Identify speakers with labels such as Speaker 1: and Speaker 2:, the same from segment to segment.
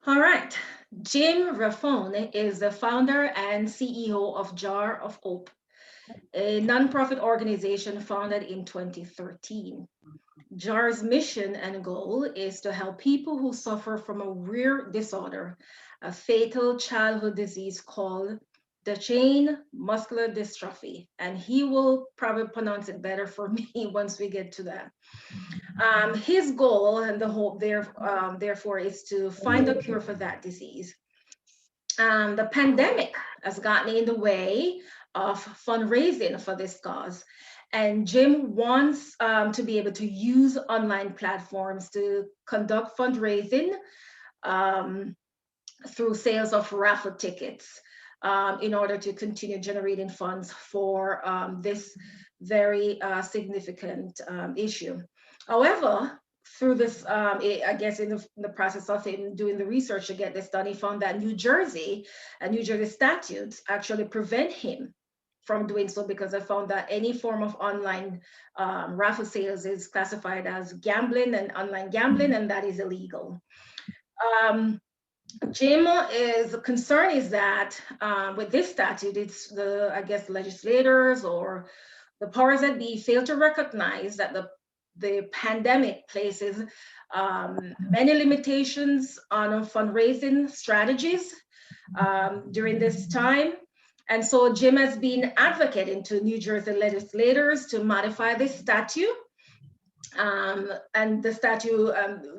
Speaker 1: All right. Jim Raffone is the founder and CEO of Jar of Hope, a nonprofit organization founded in 2013. JAR's mission and goal is to help people who suffer from a rare disorder, a fatal childhood disease called Duchenne muscular dystrophy. And he will probably pronounce it better for me once we get to that. His goal and the hope therefore is to find a cure for that disease. The pandemic has gotten in the way of fundraising for this cause. And Jim wants to be able to use online platforms to conduct fundraising um, through sales of raffle tickets in order to continue generating funds for this very significant issue. However, through this, I guess in the process of him doing the research to get this done, he found that New Jersey and New Jersey statutes actually prevent him from doing so because I found that any form of online raffle sales is classified as gambling and online gambling, and that is illegal. Um, Jim is concern is that with this statute, it's the I guess legislators or the powers that be fail to recognize that the pandemic places many limitations on fundraising strategies during this time. And so Jim has been advocating to New Jersey legislators to modify this statute and the statute,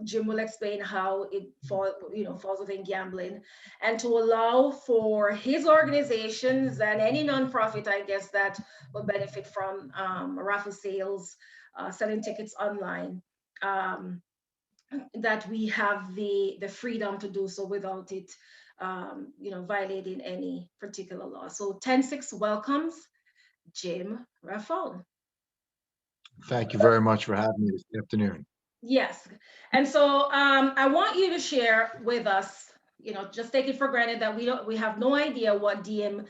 Speaker 1: Jim will explain how falls within gambling, and to allow for his organizations and any nonprofit, I guess, that will benefit from raffle sales, selling tickets online, um, that we have the freedom to do so without it, violating any particular law. So 10-6 welcomes Jim Raffone.
Speaker 2: Thank you very much for having me this afternoon.
Speaker 1: Yes. And so I want you to share with us, just take it for granted that we have no idea what DMD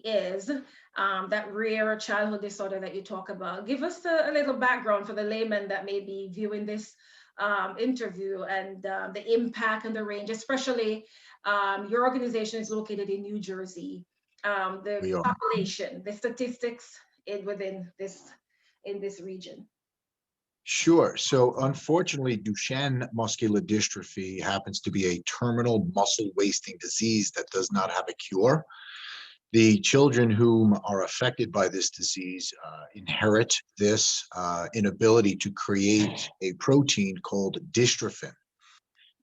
Speaker 1: is, that rare childhood disorder that you talk about. Give us a little background for the layman that may be viewing this interview and the impact and the range, especially your organization is located in New Jersey, the
Speaker 2: We are.
Speaker 1: population, the statistics within in this region.
Speaker 2: Sure. So unfortunately, Duchenne muscular dystrophy happens to be a terminal muscle wasting disease that does not have a cure. The children whom are affected by this disease inherit this inability to create a protein called dystrophin.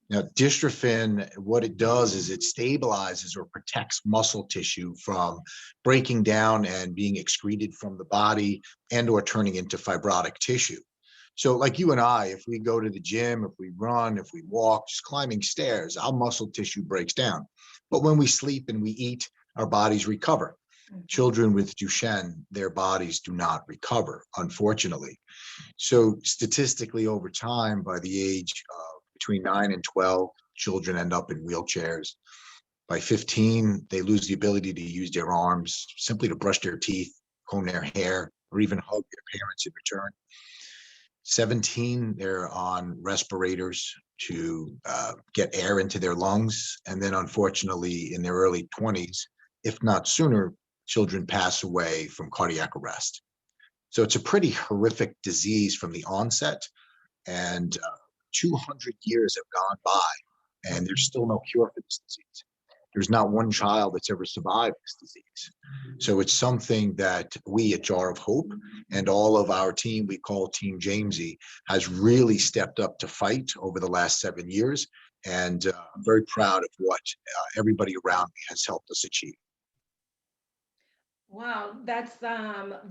Speaker 2: Now, dystrophin, what it does is it stabilizes or protects muscle tissue from breaking down and being excreted from the body and or turning into fibrotic tissue. So like you and I, if we go to the gym, if we run, if we walk, just climbing stairs, our muscle tissue breaks down. But when we sleep and we eat, our bodies recover. Children with Duchenne, their bodies do not recover, unfortunately. So statistically over time, by the age of between 9 and 12, children end up in wheelchairs. By 15, they lose the ability to use their arms simply to brush their teeth, comb their hair, or even hug their parents in return. 17, they're on respirators to get air into their lungs. And then unfortunately, in their early 20s, if not sooner, children pass away from cardiac arrest. So it's a pretty horrific disease from the onset. And 200 years have gone by, and there's still no cure for this disease. There's not one child that's ever survived this disease. So it's something that we at Jar of Hope and all of our team, we call Team Jamesy, has really stepped up to fight over the last 7 years. And I'm very proud of what everybody around me has helped us achieve.
Speaker 1: Wow, that's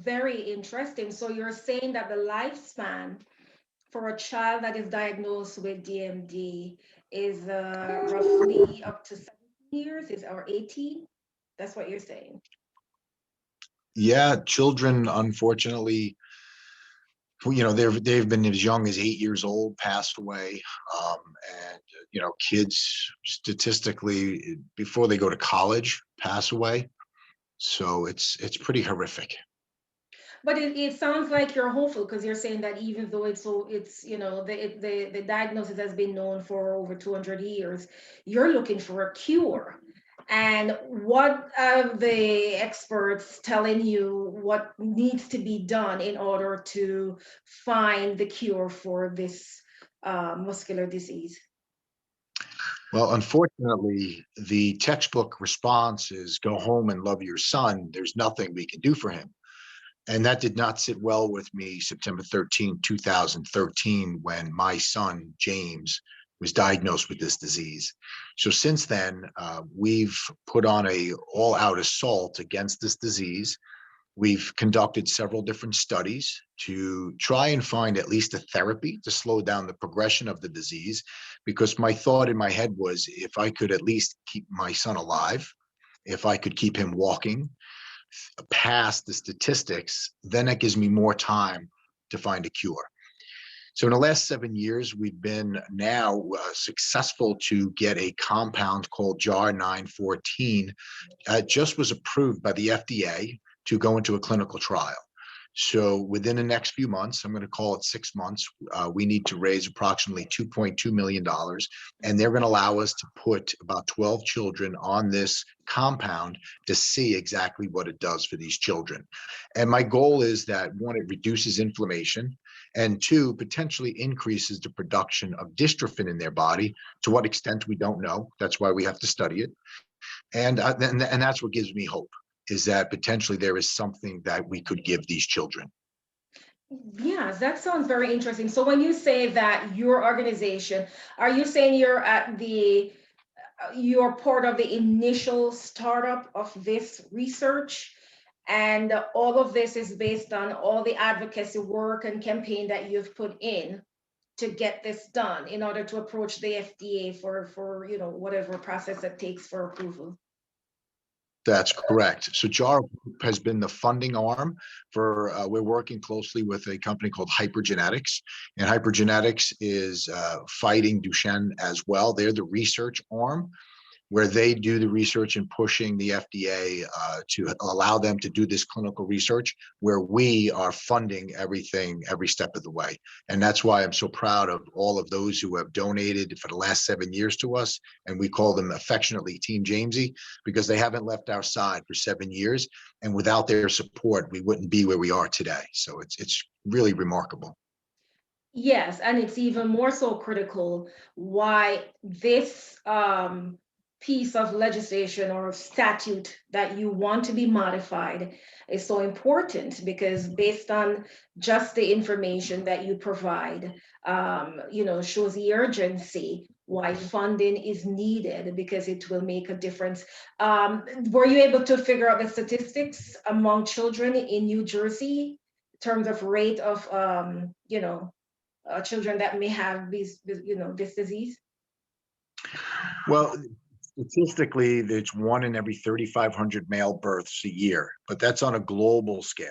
Speaker 1: very interesting. So you're saying that the lifespan for a child that is diagnosed with DMD is roughly up to 17 years, is or 18? That's what you're saying.
Speaker 2: Yeah, children, unfortunately, they've been as young as 8 years old, passed away, and kids statistically before they go to college pass away. So it's pretty horrific.
Speaker 1: But it sounds like you're hopeful because you're saying that even though it's the diagnosis has been known for over 200 years, you're looking for a cure. And what are the experts telling you what needs to be done in order to find the cure for this muscular disease?
Speaker 2: Well, unfortunately, the textbook response is go home and love your son. There's nothing we can do for him. And that did not sit well with me September 13, 2013, when my son, James, was diagnosed with this disease. So since then, we've put on a all-out assault against this disease. We've conducted several different studies to try and find at least a therapy to slow down the progression of the disease, because my thought in my head was if I could at least keep my son alive, if I could keep him walking past the statistics, then that gives me more time to find a cure. So in the last 7 years, we've been now successful to get a compound called JAR 914. Just was approved by the FDA to go into a clinical trial. So within the next few months, I'm going to call it 6 months, we need to raise approximately $2.2 million. And they're going to allow us to put about 12 children on this compound to see exactly what it does for these children. And my goal is that, one, it reduces inflammation, and two, potentially increases the production of dystrophin in their body. To what extent, we don't know. That's why we have to study it. And that's what gives me hope, is that potentially there is something that we could give these children.
Speaker 1: Yes, that sounds very interesting. So when you say that your organization, are you saying you're part of the initial startup of this research? And all of this is based on all the advocacy work and campaign that you've put in to get this done in order to approach the FDA for whatever process it takes for approval.
Speaker 2: That's correct. So JAR has been the funding arm for, we're working closely with a company called Hypergenetics, and Hypergenetics is fighting Duchenne as well. They're the research arm, where they do the research and pushing the FDA to allow them to do this clinical research, where we are funding everything every step of the way. And that's why I'm so proud of all of those who have donated for the last 7 years to us. And we call them affectionately Team Jamesy, because they haven't left our side for 7 years. And without their support, we wouldn't be where we are today. So it's really remarkable.
Speaker 1: Yes, and it's even more so critical why this piece of legislation or statute that you want to be modified is so important, because based on just the information that you provide, shows the urgency why funding is needed, because it will make a difference. Were you able to figure out the statistics among children in New Jersey in terms of rate of, children that may have this disease?
Speaker 2: Well, statistically, it's 1 in every 3,500 male births a year, but that's on a global scale.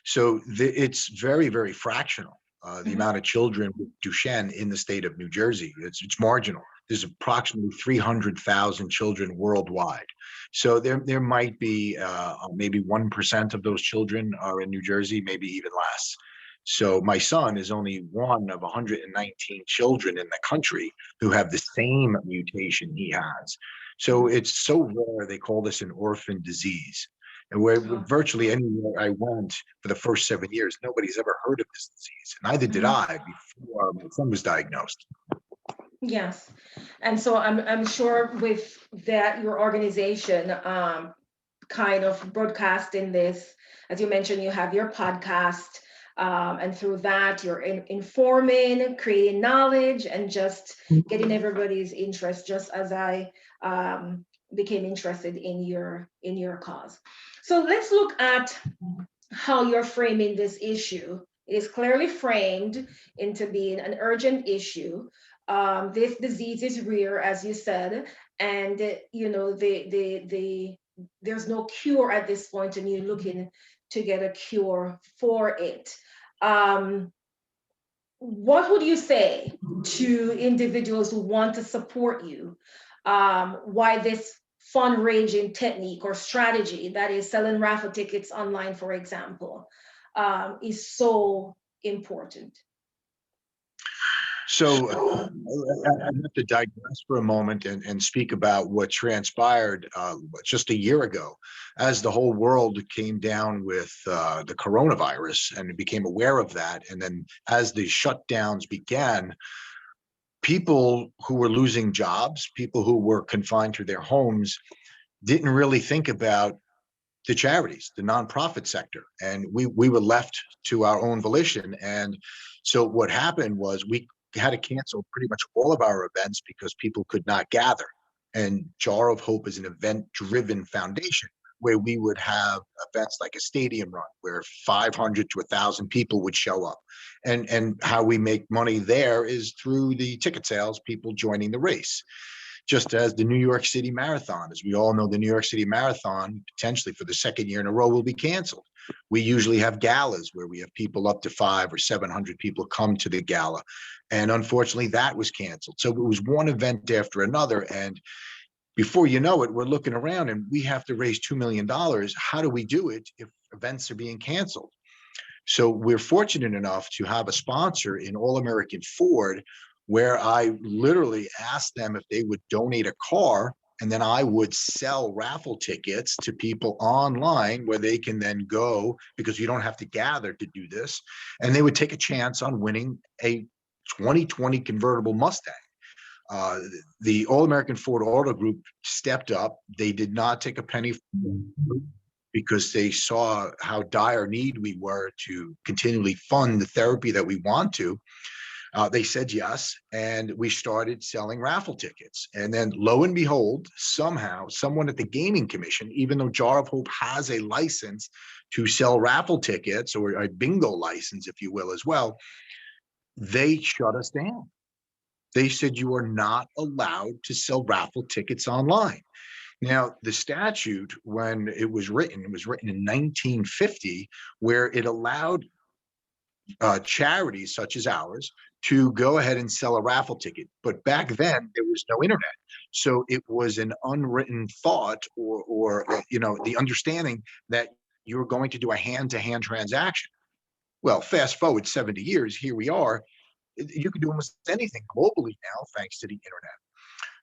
Speaker 2: So it's very, very fractional. The
Speaker 1: Mhm.
Speaker 2: amount of children with Duchenne in the state of New Jersey, it's marginal. There's approximately 300,000 children worldwide. So there might be maybe 1% of those children are in New Jersey, maybe even less. So my son is only one of 119 children in the country who have the same mutation he has. So it's so rare, they call this an orphan disease. And where
Speaker 1: Oh.
Speaker 2: virtually anywhere I went for the first 7 years, nobody's ever heard of this disease. And neither did
Speaker 1: Mhm.
Speaker 2: I before my son was diagnosed.
Speaker 1: Yes, and so I'm sure with that your organization kind of broadcasting this, as you mentioned, you have your podcast, and through that you're informing, creating knowledge, and just getting everybody's interest, just as I became interested in your cause. So let's look at how you're framing this issue. It is clearly framed into being an urgent issue. This disease is rare, as you said, and there's no cure at this point, and you're looking to get a cure for it. Um, what would you say to individuals who want to support you? Why this fundraising technique or strategy, that is selling raffle tickets online, for example, is so important.
Speaker 2: So I have to digress for a moment and speak about what transpired just a year ago, as the whole world came down with the coronavirus and became aware of that. And then as the shutdowns began, people who were losing jobs, people who were confined to their homes, didn't really think about the charities, the nonprofit sector, and we were left to our own volition. And so what happened was we had to cancel pretty much all of our events because people could not gather. And Jar of Hope is an event-driven foundation where we would have events like a stadium run where 500 to 1,000 people would show up. And how we make money there is through the ticket sales, people joining the race, just as the New York City Marathon. As we all know, the New York City Marathon, potentially for the second year in a row, will be canceled. We usually have galas where we have people up to 500 or 700 people come to the gala. And unfortunately, that was canceled. So it was one event after another. And before you know it, we're looking around and we have to raise $2 million. How do we do it if events are being canceled? So we're fortunate enough to have a sponsor in All American Ford, where I literally asked them if they would donate a car, and then I would sell raffle tickets to people online where they can then go, because you don't have to gather to do this, and they would take a chance on winning a 2020 convertible Mustang. Uh, the All American Ford Auto Group stepped up. They did not take a penny because they saw how dire need we were to continually fund the therapy that we want to. They said yes, and we started selling raffle tickets. And then lo and behold, somehow someone at the Gaming Commission, even though Jar of Hope has a license to sell raffle tickets, or a bingo license, if you will, as well, they shut us down. They said you are not allowed to sell raffle tickets online. Now, the statute, when it was written in 1950, where it allowed charities such as ours to go ahead and sell a raffle ticket. But back then, there was no internet. So it was an unwritten thought, or the understanding that you were going to do a hand-to-hand transaction. Well, fast forward 70 years, here we are. You can do almost anything globally now, thanks to the internet.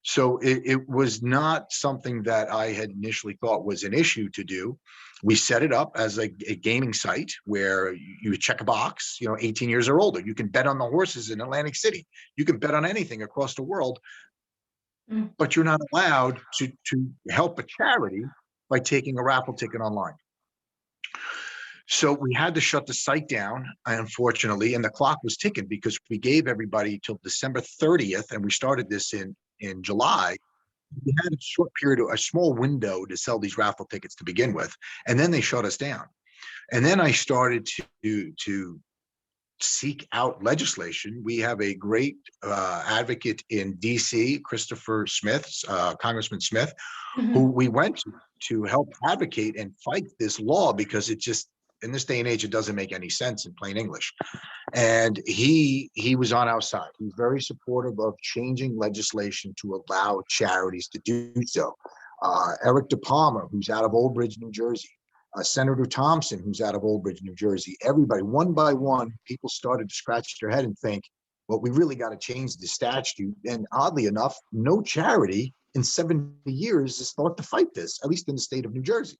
Speaker 2: So it was not something that I had initially thought was an issue to do. We set it up as a gaming site where you check a box, 18 years or older. You can bet on the horses in Atlantic City. You can bet on anything across the world, but you're not allowed to help a charity by taking a raffle ticket online. So we had to shut the site down, unfortunately, and the clock was ticking because we gave everybody till December 30th, and we started this in July. We had a short period, a small window to sell these raffle tickets to begin with, and then they shut us down. And then I started to seek out legislation. We have a great advocate in DC, Christopher Smith, Congressman Smith, who we went to help advocate and fight this law, because it just, in this day and age, it doesn't make any sense in plain English. And he was on our side. He's very supportive of changing legislation to allow charities to do so. Eric DePalma, who's out of Old Bridge, New Jersey. Senator Thompson, who's out of Old Bridge, New Jersey. Everybody, one by one, people started to scratch their head and think, well, we really got to change the statute. And oddly enough, no charity in 70 years has thought to fight this, at least in the state of New Jersey.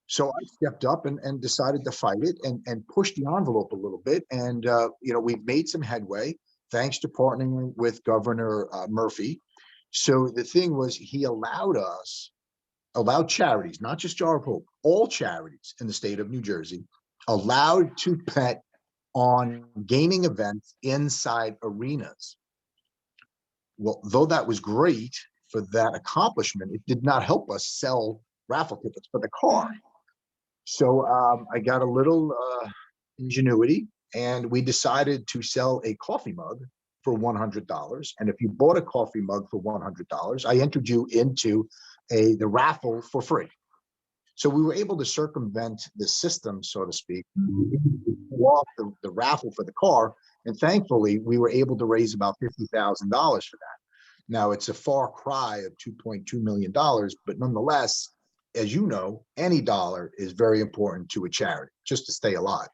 Speaker 2: So I stepped up and decided to fight it and push the envelope a little bit. And, we've made some headway thanks to partnering with Governor Murphy. So the thing was, he allowed charities, not just Jar of Hope, all charities in the state of New Jersey, allowed to bet on gaming events inside arenas. Well, though that was great for that accomplishment, it did not help us sell raffle tickets for the car. So I got a little ingenuity, and we decided to sell a coffee mug for $100. And if you bought a coffee mug for $100, I entered you into the raffle for free. So we were able to circumvent the system, so to speak, off the raffle for the car. And thankfully, we were able to raise about $50,000 for that. Now, it's a far cry of $2.2 million, but nonetheless, as you know, any dollar is very important to a charity just to stay alive.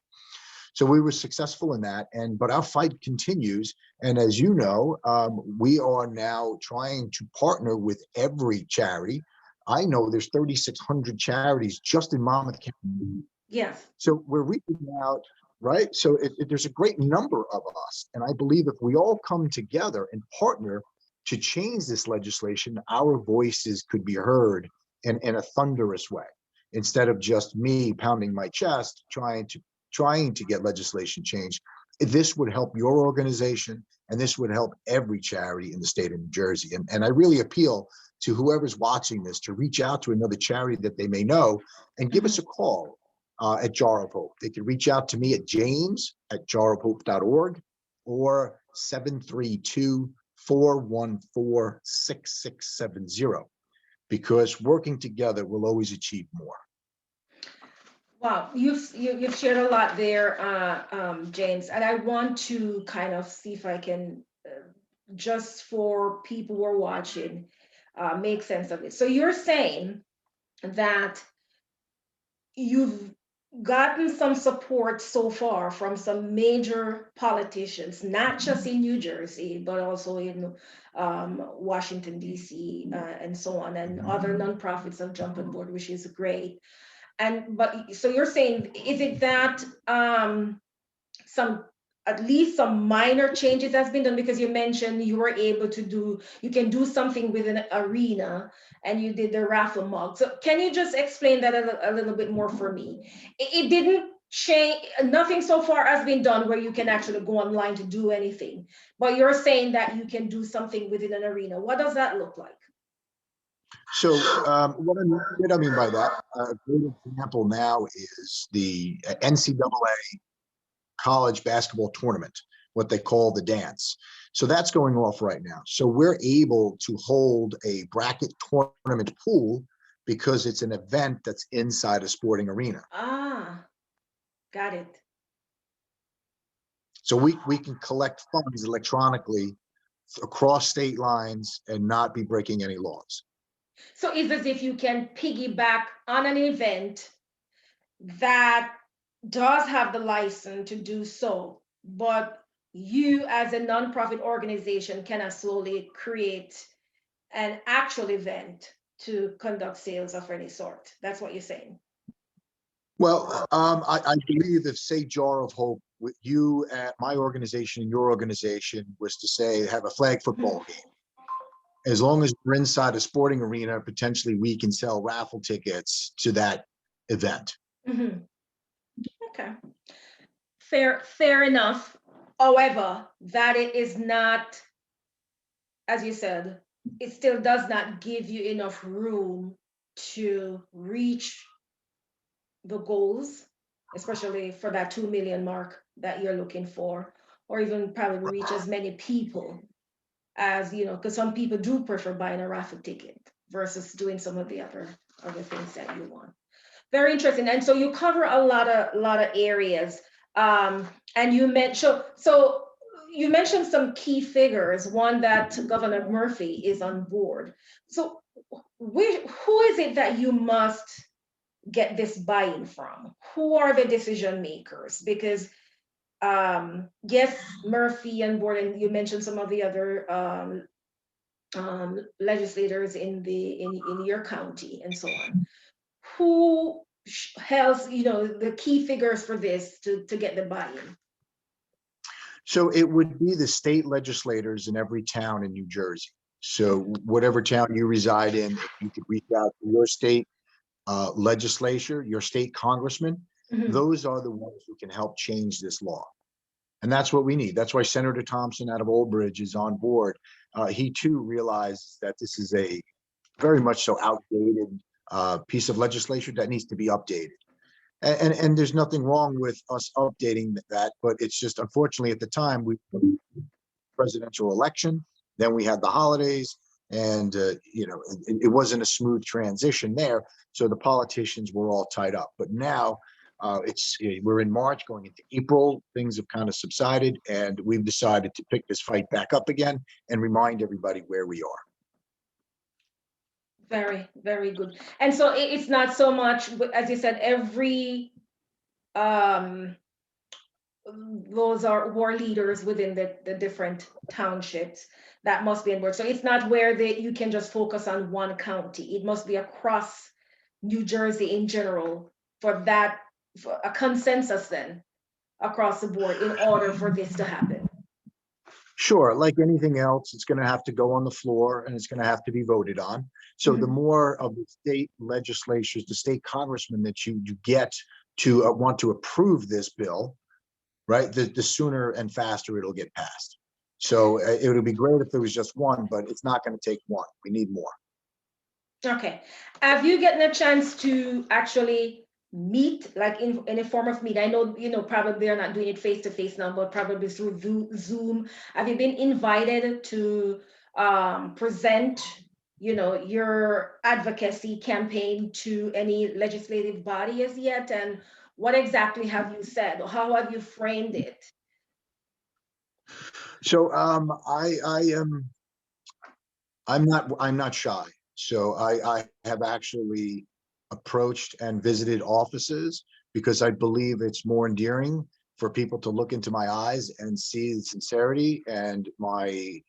Speaker 2: So we were successful in that, but our fight continues. And as you know, we are now trying to partner with every charity. I know there's 3,600 charities just in Monmouth County.
Speaker 1: Yes.
Speaker 2: So we're reaching out, right? So there's a great number of us. And I believe if we all come together and partner to change this legislation, our voices could be heard in a thunderous way, instead of just me pounding my chest trying to get legislation changed. This would help your organization, and this would help every charity in the state of New Jersey. And I really appeal to whoever's watching this to reach out to another charity that they may know and give us a call at Jar of Hope. They can reach out to me at james@jarofhope.org or 732-414-6670, because working together will always achieve more.
Speaker 1: Wow, you've shared a lot there, James, and I want to kind of see if I can, just for people who are watching, make sense of it. So you're saying that you've gotten some support so far from some major politicians, not just in New Jersey, but also in Washington, D.C., and so on, and other nonprofits have jumped on board, which is great. But so you're saying, is it that at least some minor changes has been done, because you mentioned you were able to you can do something with an arena, and you did the raffle mug. So can you just explain that a little bit more for me? It didn't change, nothing so far has been done where you can actually go online to do anything, but you're saying that you can do something within an arena. What does that look like?
Speaker 2: So what I mean by that, a great example now is the NCAA college basketball tournament, what they call the dance. So that's going off right now. So we're able to hold a bracket tournament pool because it's an event that's inside a sporting arena.
Speaker 1: Ah, got it.
Speaker 2: So we can collect funds electronically across state lines and not be breaking any laws.
Speaker 1: So it's as if you can piggyback on an event that does have the license to do so, but you as a nonprofit organization can slowly create an actual event to conduct sales of any sort. That's what you're saying.
Speaker 2: Well, I believe if, say, Jar of Hope, with you at my organization and your organization was to say have a flag football game, as long as we're inside a sporting arena, potentially we can sell raffle tickets to that event.
Speaker 1: Mm-hmm. Okay, fair enough. However, that it is not, as you said, it still does not give you enough room to reach the goals, especially for that 2 million mark that you're looking for, or even probably reach as many people as, you know, because some people do prefer buying a raffle ticket versus doing some of the other things that you want. Very interesting. And so you cover a lot of areas. And you mentioned, so you mentioned some key figures, one that Governor Murphy is on board. So who is it that you must get this buy-in from? Who are the decision makers? Because yes, Murphy and board, and you mentioned some of the other legislators in your county and so on. Who has, you know, the key figures for this to get the buy-in?
Speaker 2: So it would be the state legislators in every town in New Jersey. So whatever town you reside in, you could reach out to your state legislature, your state congressman.
Speaker 1: Mm-hmm.
Speaker 2: Those are the ones who can help change this law. And that's what we need. That's why Senator Thompson out of Old Bridge is on board. He too realizes that this is a very much so outdated piece of legislation that needs to be updated. And there's nothing wrong with us updating that, but it's just unfortunately at the time we presidential election, then we had the holidays, and you know, it wasn't a smooth transition there. So the politicians were all tied up. But now we're in March going into April, things have kind of subsided, and we've decided to pick this fight back up again and remind everybody where we are.
Speaker 1: Very, very good. And so it's not so much, as you said, every um those are war leaders within the different townships that must be in work. So it's not where you can just focus on one county. It must be across New Jersey in general for that, for a consensus then across the board in order for this to happen.
Speaker 2: Sure, like anything else, it's going to have to go on the floor and it's going to have to be voted on. So the
Speaker 1: Mhm.
Speaker 2: more of the state legislatures, the state congressmen that you get to want to approve this bill, right, the sooner and faster it'll get passed. So it would be great if there was just one, but it's not going to take one. We need more.
Speaker 1: Okay. Have you gotten a chance to actually meet, like in a form of meet? I know, probably they're not doing it face to face now, but probably through Zoom. Have you been invited to present, your advocacy campaign to any legislative body as yet? And what exactly have you said? Or how have you framed it?
Speaker 2: So I am I'm not shy. So I have actually approached and visited offices because I believe it's more endearing for people to look into my eyes and see the sincerity and my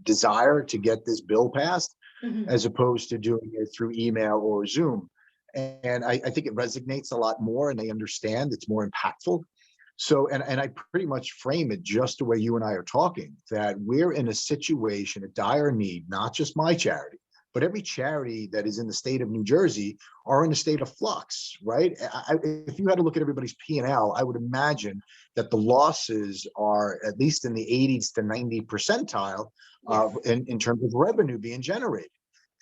Speaker 2: desire to get this bill passed,
Speaker 1: Mhm.
Speaker 2: as opposed to doing it through email or Zoom. And I think it resonates a lot more and they understand it's more impactful. So, and I pretty much frame it just the way you and I are talking, that we're in a situation, a dire need, not just my charity, but every charity that is in the state of New Jersey are in a state of flux, right? If you had to look at everybody's P&L, I would imagine that the losses are at least in the 80s to 90 percentile
Speaker 1: Yes.
Speaker 2: in terms of revenue being generated.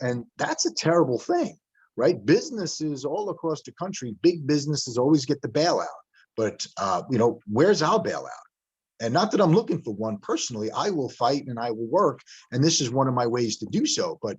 Speaker 2: And that's a terrible thing, right? Businesses all across the country, big businesses always get the bailout. But where's our bailout? And not that I'm looking for one personally. I will fight and I will work, and this is one of my ways to do so. But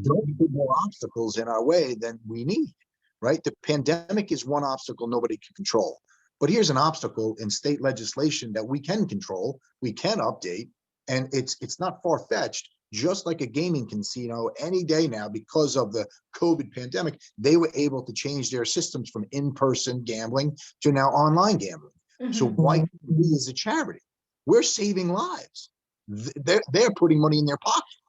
Speaker 2: don't put more obstacles in our way than we need, right? The pandemic is one obstacle nobody can control. But here's an obstacle in state legislation that we can control, we can update, and it's not far-fetched. Just like a gaming casino, any day now, because of the COVID pandemic, they were able to change their systems from in-person gambling to now online gambling. So
Speaker 1: Mhm.
Speaker 2: why we as a charity? We're saving lives. They're putting money in their pocket,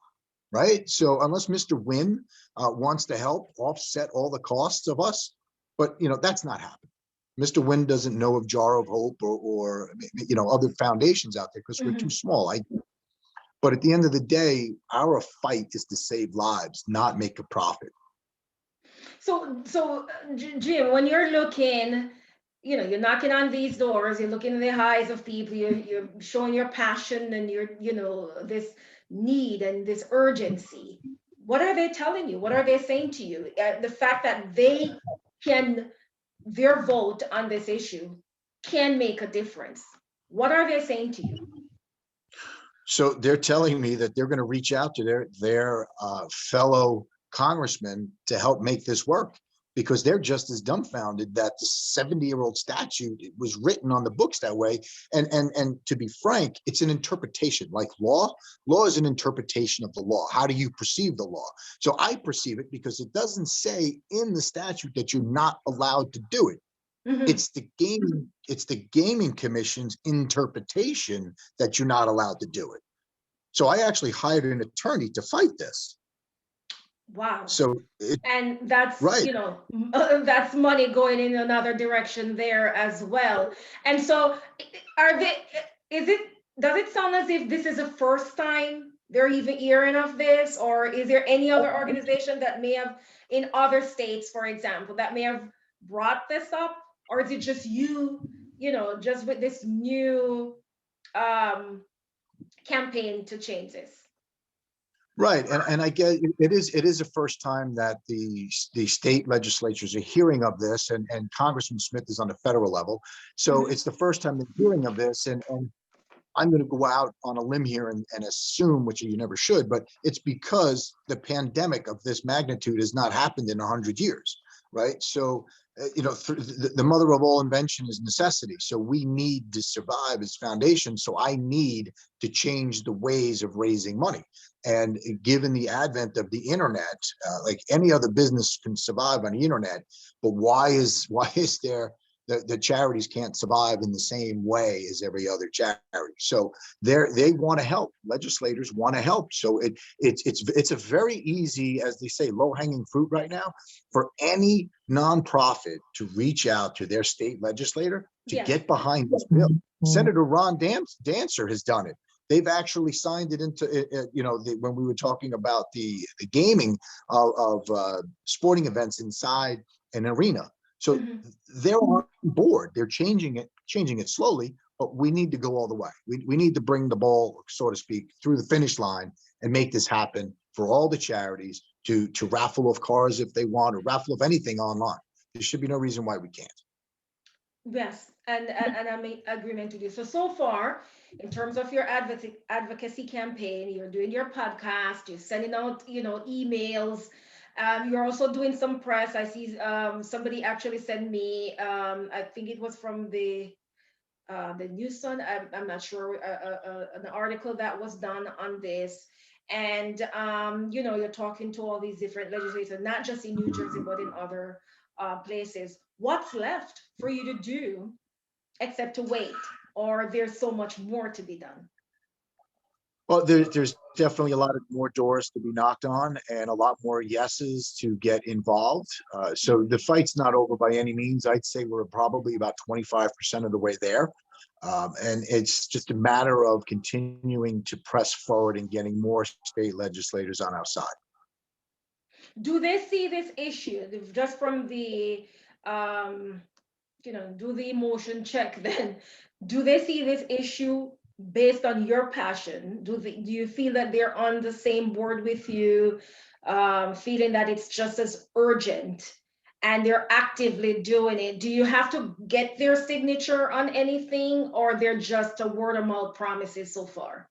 Speaker 2: right? So unless Mr. Wynn wants to help offset all the costs of us, but that's not happening. Mr. Wynn doesn't know of Jar of Hope or other foundations out there because we're too
Speaker 1: Mhm.
Speaker 2: small. But at the end of the day, our fight is to save lives, not make a profit.
Speaker 1: So, Jim, when you're looking, you're knocking on these doors, you're looking in the eyes of people, you're showing your passion and this need and this urgency. What are they telling you? What are they saying to you? The fact that their vote on this issue can make a difference. What are they saying to you?
Speaker 2: So they're telling me that they're going to reach out to their fellow congressmen to help make this work, because they're just as dumbfounded that the 70-year-old statute was written on the books that way. And to be frank, it's an interpretation. Like law is an interpretation of the law. How do you perceive the law? So I perceive it because it doesn't say in the statute that you're not allowed to do it.
Speaker 1: Mhm.
Speaker 2: It's the gaming commission's interpretation that you're not allowed to do it. So I actually hired an attorney to fight this.
Speaker 1: Wow.
Speaker 2: So it
Speaker 1: And that's
Speaker 2: right.
Speaker 1: that's money going in another direction there as well. And so are they is it does it sound as if this is the first time they're even hearing of this, or is there any other organization that may have in other states, for example, that may have brought this up, or is it just just with this new um campaign to change this?
Speaker 2: Right, and I get it is the first time that the state legislatures are hearing of this, and Congressman Smith is on the federal level, so
Speaker 1: Mhm.
Speaker 2: it's the first time they're hearing of this, and I'm going to go out on a limb here and assume, which you never should, but it's because the pandemic of this magnitude has not happened in 100 years, right? So the mother of all invention is necessity. So we need to survive as foundation. So I need to change the ways of raising money. And given the advent of the internet, like any other business can survive on the internet, but why is there the charities can't survive in the same way as every other charity? So they want to help. Legislators want to help. So it's a very easy, as they say, low hanging fruit right now for any nonprofit to reach out to their state legislator to
Speaker 1: Yes.
Speaker 2: get behind this bill. Senator Ron Dancer has done it. They've actually signed it into, when we were talking about the gaming of sporting events inside an arena. So they're on board. They're changing it slowly, but we need to go all the way. We need to bring the ball, so to speak, through the finish line and make this happen for all the charities to raffle off cars if they want, or raffle off anything online. There should be no reason why we can't.
Speaker 1: Yes, and I'm in agreement with you. So far, in terms of your advocacy campaign, you're doing your podcast, you're sending out, emails. You're also doing some press. I see somebody actually sent me, I think it was from the News Sun. I'm not sure, an article that was done on this. And you're talking to all these different legislators, not just in New Jersey, but in other places. What's left for you to do except to wait, or there's so much more to be done?
Speaker 2: Well, there's definitely a lot of more doors to be knocked on and a lot more yeses to get involved. So the fight's not over by any means. I'd say we're probably about 25% of the way there. And it's just a matter of continuing to press forward and getting more state legislators on our side.
Speaker 1: Do they see this issue just from the do the emotion check then? Do they see this issue based on your passion? Do you feel that they're on the same board with you, feeling that it's just as urgent and they're actively doing it? Do you have to get their signature on anything, or they're just a word of mouth promises so far?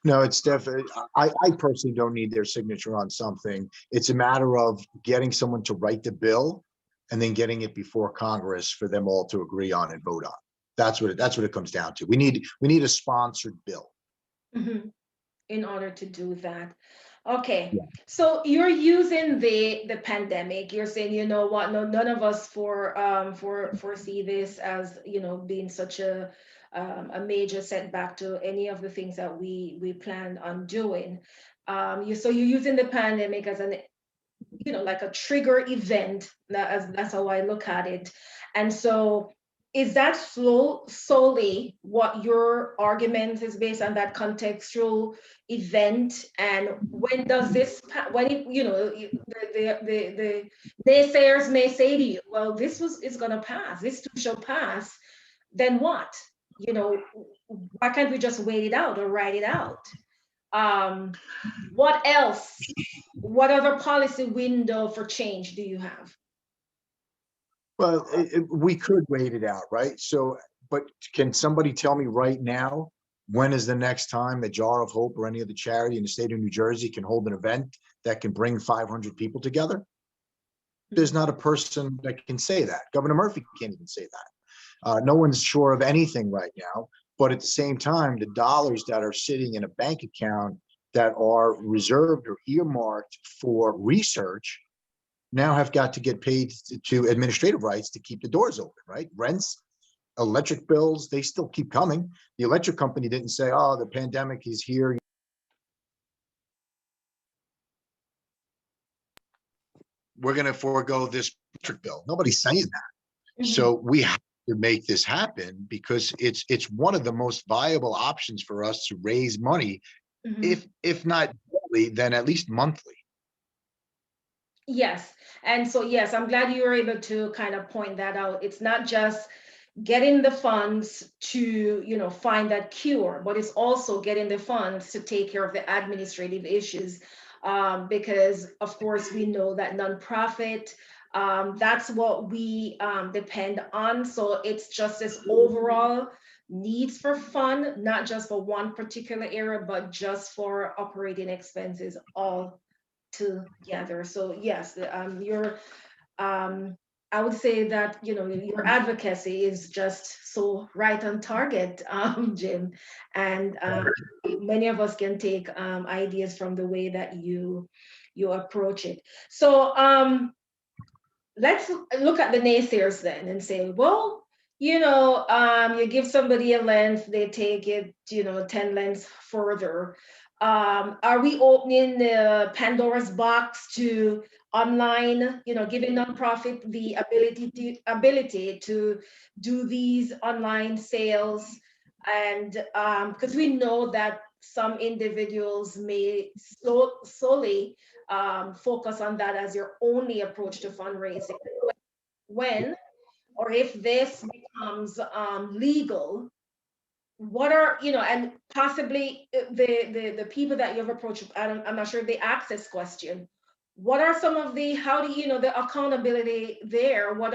Speaker 2: No, it's definitely, I personally don't need their signature on something. It's a matter of getting someone to write the bill and then getting it before Congress for them all to agree on and vote on. That's what it comes down to. We need a sponsored bill.
Speaker 1: Mhm. In order to do that. Okay,
Speaker 2: Yeah.
Speaker 1: so you're using the pandemic. You're saying, you know what, no, none of us foresee this as, being such a major setback to any of the things that we planned on doing. So you're using the pandemic as an, like a trigger event. That's how I look at it. And so is that solely what your argument is based on, that contextual event? And when does this, when it, the naysayers may say to you, well, is going to pass, this too shall pass, then what? Why can't we just wait it out or write it out? What else? What other policy window for change do you have?
Speaker 2: Well, we could wait it out, right? So, but can somebody tell me right now, when is the next time the Jar of Hope or any other charity in the state of New Jersey can hold an event that can bring 500 people together? There's not a person that can say that. Governor Murphy can't even say that. No one's sure of anything right now. But at the same time, the dollars that are sitting in a bank account that are reserved or earmarked for research now have got to get paid to administrative rights to keep the doors open, right? Rents, electric bills, they still keep coming. The electric company didn't say, oh, the pandemic is here, we're going to forego this electric bill. Nobody's saying that.
Speaker 1: Mhm.
Speaker 2: So we have to make this happen because it's one of the most viable options for us to raise money,
Speaker 1: Mhm.
Speaker 2: if not daily, then at least monthly.
Speaker 1: Yes. And so, yes, I'm glad you were able to kind of point that out. It's not just getting the funds to, find that cure, but it's also getting the funds to take care of the administrative issues. Because of course we know that nonprofit, that's what we depend on. So it's just this overall needs for fund, not just for one particular area, but just for operating expenses all together. So yes, you're um, I would say that, your advocacy is just so right on target, Jim. And many of us can take ideas from the way that you approach it. So let's look at the naysayers then and say, well, you give somebody a length, they take it, 10 lengths further. Are we opening the Pandora's box to online, giving nonprofit the ability to do these online sales? And because we know that some individuals may solely focus on that as your only approach to fundraising. When or if this becomes legal, what are, and possibly the people that you've approached, I'm not sure if they asked this question, what are some of the, how do you know the accountability there? What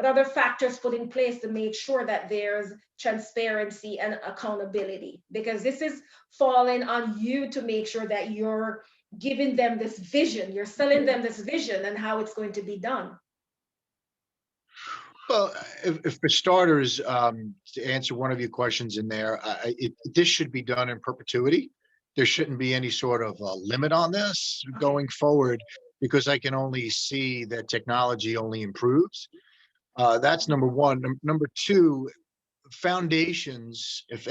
Speaker 1: other factors put in place to make sure that there's transparency and accountability? Because this is falling on you to make sure that you're giving them this vision, you're selling them this vision and how it's going to be done.
Speaker 2: Well, if for starters, to answer one of your questions in there, this should be done in perpetuity. There shouldn't be any sort of limit on this going forward, because I can only see that technology only improves. That's number one. Number two, foundations, if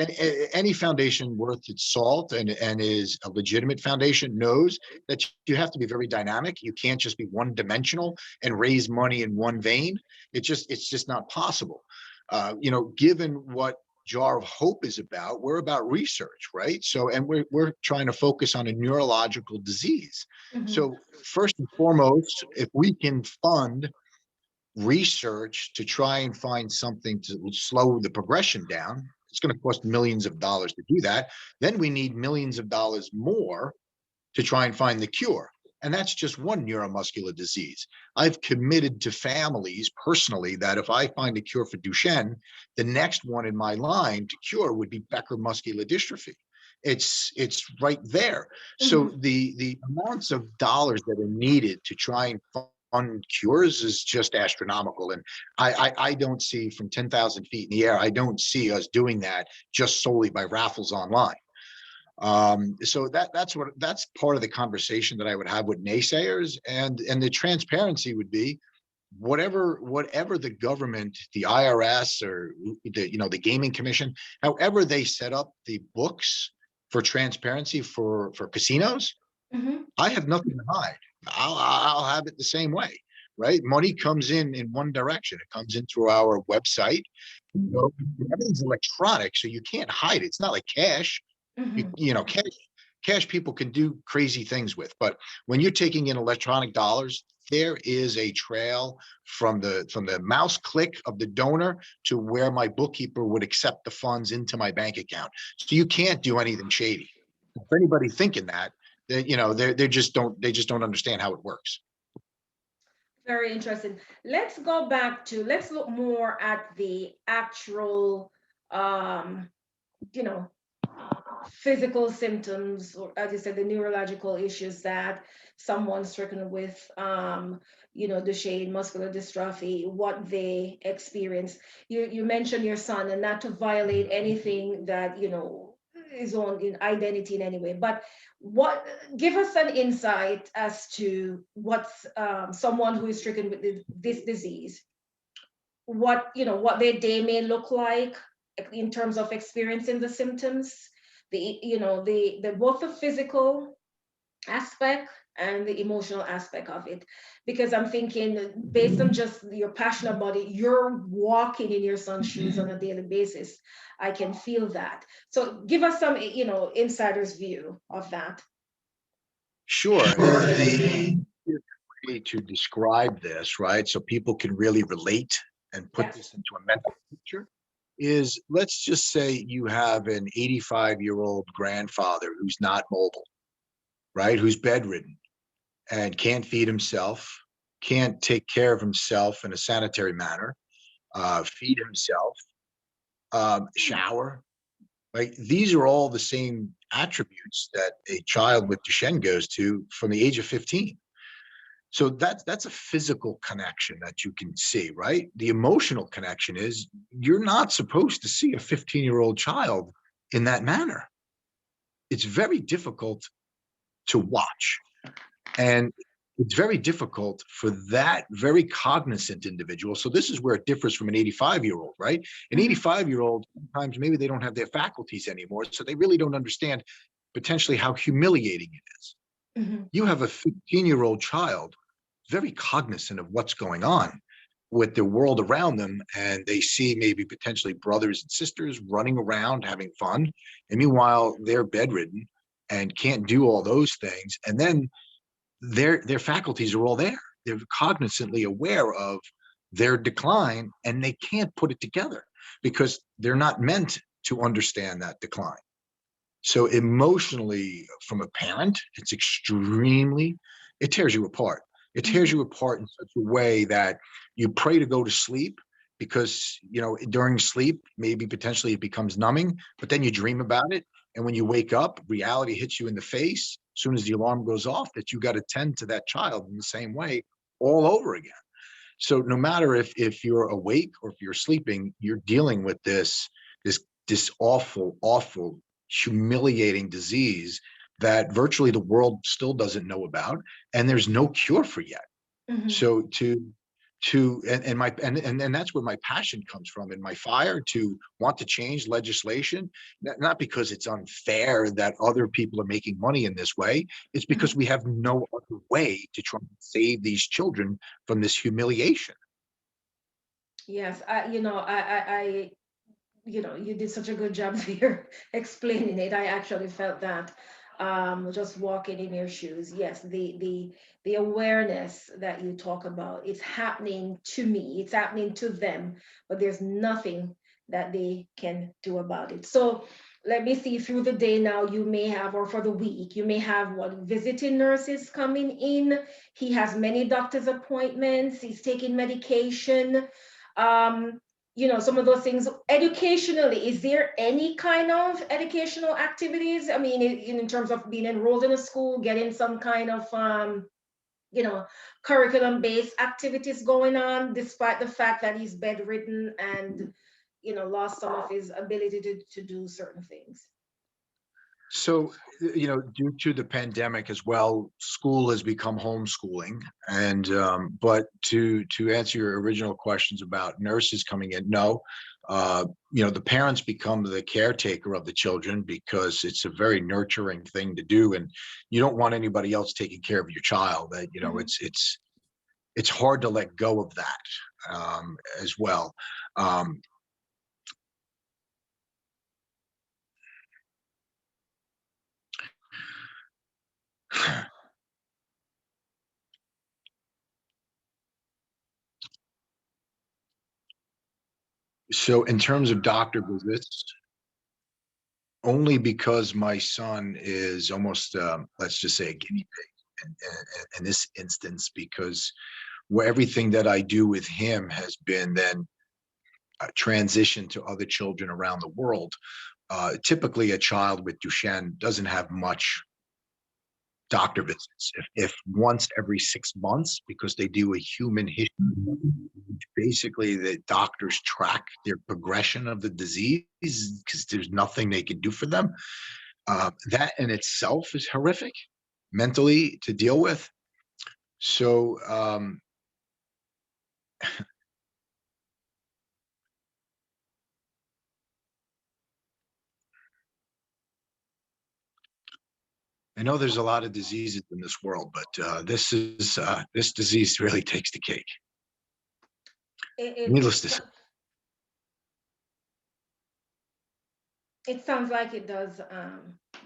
Speaker 2: any foundation worth its salt and is a legitimate foundation, knows that you have to be very dynamic. You can't just be one dimensional and raise money in one vein. It's just not possible. Given what Jar of Hope is about, we're about research, right? So, and we're trying to focus on a neurological disease.
Speaker 1: Mm-hmm.
Speaker 2: So first and foremost, if we can fund research to try and find something to slow the progression down, it's going to cost millions of dollars to do that. Then we need millions of dollars more to try and find the cure. And that's just one neuromuscular disease. I've committed to families personally that if I find a cure for Duchenne, the next one in my line to cure would be Becker muscular dystrophy. It's right there.
Speaker 1: Mm-hmm.
Speaker 2: So the amounts of dollars that are needed to try and fund cures is just astronomical. And I don't see, from 10,000 feet in the air, I don't see us doing that just solely by raffles online. So that's part of the conversation that I would have with naysayers, and the transparency would be whatever the government, the IRS, or the gaming commission, however they set up the books for transparency for casinos.
Speaker 1: Mm-hmm.
Speaker 2: I have nothing to hide. I'll have it the same way, right? Money comes in one direction. It comes in through our website. Everything's electronic, so you can't hide it. It's not like cash.
Speaker 1: Mm-hmm.
Speaker 2: Cash people can do crazy things with, but when you're taking in electronic dollars, there is a trail from the mouse click of the donor to where my bookkeeper would accept the funds into my bank account. So you can't do anything shady. For anybody thinking that, they just don't understand how it works.
Speaker 1: Very interesting. Let's look more at the actual, physical symptoms, or as you said, the neurological issues that someone stricken with, Duchenne muscular dystrophy, what they experience. You mentioned your son, and not to violate anything that, his own in identity in any way, but give us an insight as to what's someone who is stricken with this disease, what their day may look like in terms of experiencing the symptoms, the both the physical aspect and the emotional aspect of it. Because I'm thinking, based on just your passion about it, you're walking in your son's shoes on a daily basis. I can feel that. So give us some, insider's view of that.
Speaker 2: Sure. The way to describe this, right, so people can really relate and put
Speaker 1: Yes.
Speaker 2: this into a mental picture, is, let's just say you have an 85-year-old grandfather who's not mobile, right, who's bedridden and can't feed himself, can't take care of himself in a sanitary manner, feed himself, shower, right? These are all the same attributes that a child with Duchenne goes to from the age of 15. So that's a physical connection that you can see, right? The emotional connection is you're not supposed to see a 15-year-old child in that manner. It's very difficult to watch. And it's very difficult for that very cognizant individual. So this is where it differs from an 85-year-old, right? An 85-year-old, sometimes maybe they don't have their faculties anymore, so they really don't understand potentially how humiliating it is. You have a 15-year-old child, very cognizant of what's going on with the world around them, and they see maybe potentially brothers and sisters running around having fun, and meanwhile they're bedridden and can't do all those things. And then their faculties are all there. They're cognizantly aware of their decline, and they can't put it together because they're not meant to understand that decline. So emotionally, from a parent, it's extremely, it tears you apart. It tears you apart in such a way that you pray to go to sleep because, during sleep, maybe potentially it becomes numbing, but then you dream about it. And when you wake up, reality hits you in the face as soon as the alarm goes off that you got to tend to that child in the same way all over again. So no matter if you're awake or if you're sleeping, you're dealing with this awful, awful, humiliating disease that virtually the world still doesn't know about, and there's no cure for yet. So and that's where my passion comes from, and my fire to want to change legislation, not because it's unfair that other people are making money in this way. It's because we have no other way to try and save these children from this humiliation.
Speaker 1: Yes, you did such a good job here explaining it. I actually felt that just walking in your shoes. Yes, the awareness that you talk about, it's happening to me, it's happening to them, but there's nothing that they can do about it. So let me see, through the day now, you may have, or for the week, you may have what, visiting nurses coming in. He has many doctor's appointments, he's taking medication. Um, some of those things educationally. Is there any kind of educational activities? I mean, in terms of being enrolled in a school, getting some kind of, curriculum-based activities going on, despite the fact that he's bedridden and, lost some of his ability to do certain things.
Speaker 2: So, due to the pandemic as well, school has become homeschooling. And but to answer your original questions about nurses coming in, no, the parents become the caretaker of the children because it's a very nurturing thing to do, and you don't want anybody else taking care of your child. That it's hard to let go of that as well. Um, so, in terms of doctor visits, only because my son is almost, let's just say, a guinea pig in this instance, because where everything that I do with him has been then transitioned to other children around the world. Typically, a child with Duchenne doesn't have much doctor visits, if once every 6 months, because they do a human history. Basically, the doctors track their progression of the disease because there's nothing they can do for them. That in itself is horrific mentally to deal with. So, I know there's a lot of diseases in this world, but this disease really takes the cake.
Speaker 1: It, it,
Speaker 2: Needless
Speaker 1: it,
Speaker 2: to say.
Speaker 1: it sounds like it does,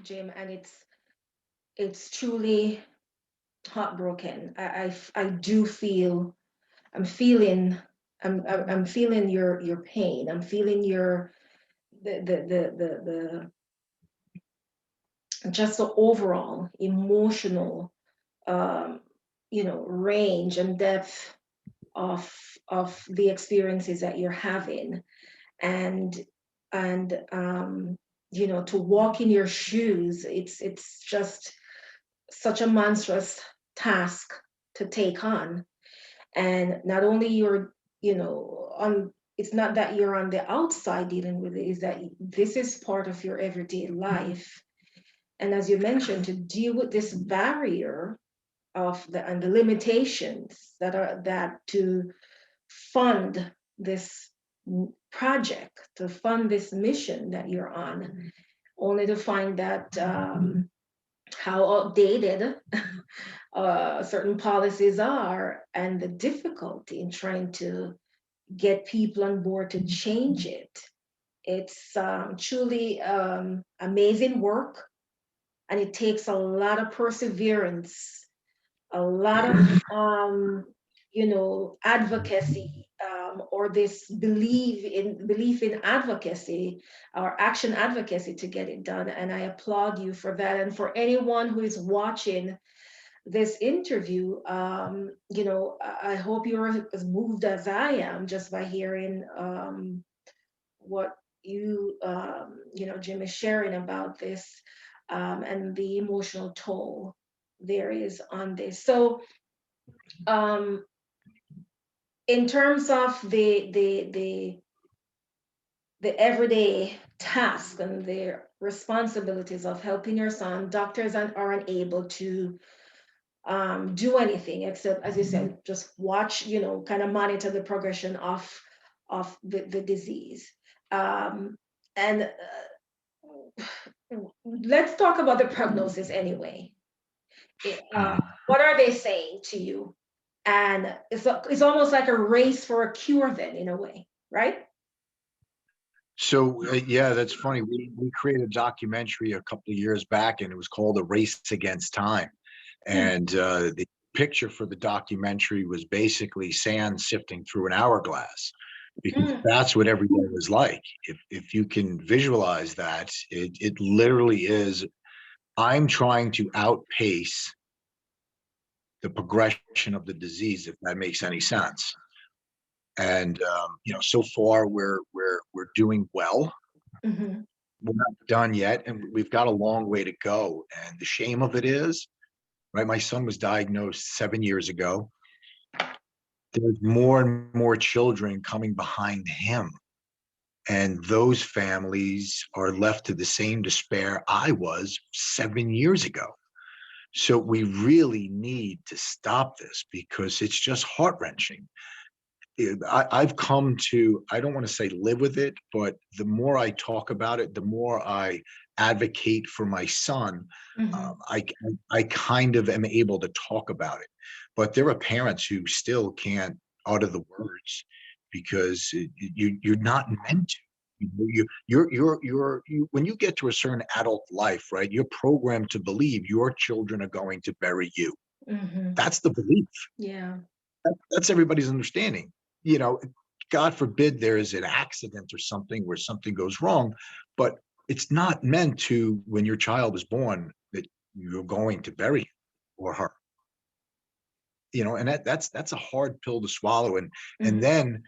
Speaker 1: Jim, and it's truly heartbroken. I do feel, I'm feeling, I'm feeling your pain. I'm feeling your the just the overall emotional, um, range and depth of the experiences that you're having, and to walk in your shoes. It's just such a monstrous task to take on. And not only you're, on, it's not that you're on the outside dealing with it, is that this is part of your everyday life. And as you mentioned, to deal with this barrier of the limitations that to fund this project, to fund this mission that you're on, only to find that how outdated certain policies are, and the difficulty in trying to get people on board to change it. It's truly amazing work, and it takes a lot of perseverance, a lot of advocacy, or this belief in advocacy or action advocacy to get it done. And I applaud you for that. And for anyone who is watching this interview, I hope you're as moved as I am just by hearing what Jim is sharing about this, and the emotional toll there is on this. So, in terms of the everyday task and the responsibilities of helping your son, doctors are unable to do anything except, as you said, just watch, kind of monitor the progression of the disease. And let's talk about the prognosis anyway. What are they saying to you? And it's almost like a race for a cure then, in a way, right?
Speaker 2: So yeah, that's funny. We created a documentary a couple of years back, and it was called "A Race Against Time." And the picture for the documentary was basically sand sifting through an hourglass, because that's what every day was like. If you can visualize that, it literally is. I'm trying to outpace the progression of the disease, if that makes any sense. And so far we're doing well.
Speaker 1: Mhm.
Speaker 2: We're not done yet, and we've got a long way to go. And the shame of it is, right? My son was diagnosed 7 years ago. There's more and more children coming behind him, and those families are left to the same despair I was 7 years ago. So we really need to stop this, because it's just heart-wrenching. I've come to, I don't want to say live with it, but the more I talk about it, the more I advocate for my son.
Speaker 1: Mhm.
Speaker 2: I kind of am able to talk about it, but there are parents who still can't utter the words, because you're not meant to. When you get to a certain adult life, right? You're programmed to believe your children are going to bury you.
Speaker 1: Mhm.
Speaker 2: That's the belief.
Speaker 1: Yeah.
Speaker 2: That's everybody's understanding. You know, God forbid there is an accident or something where something goes wrong, but it's not meant to, when your child is born, that you're going to bury him or her. And that's a hard pill to swallow. And
Speaker 1: Mhm.
Speaker 2: then,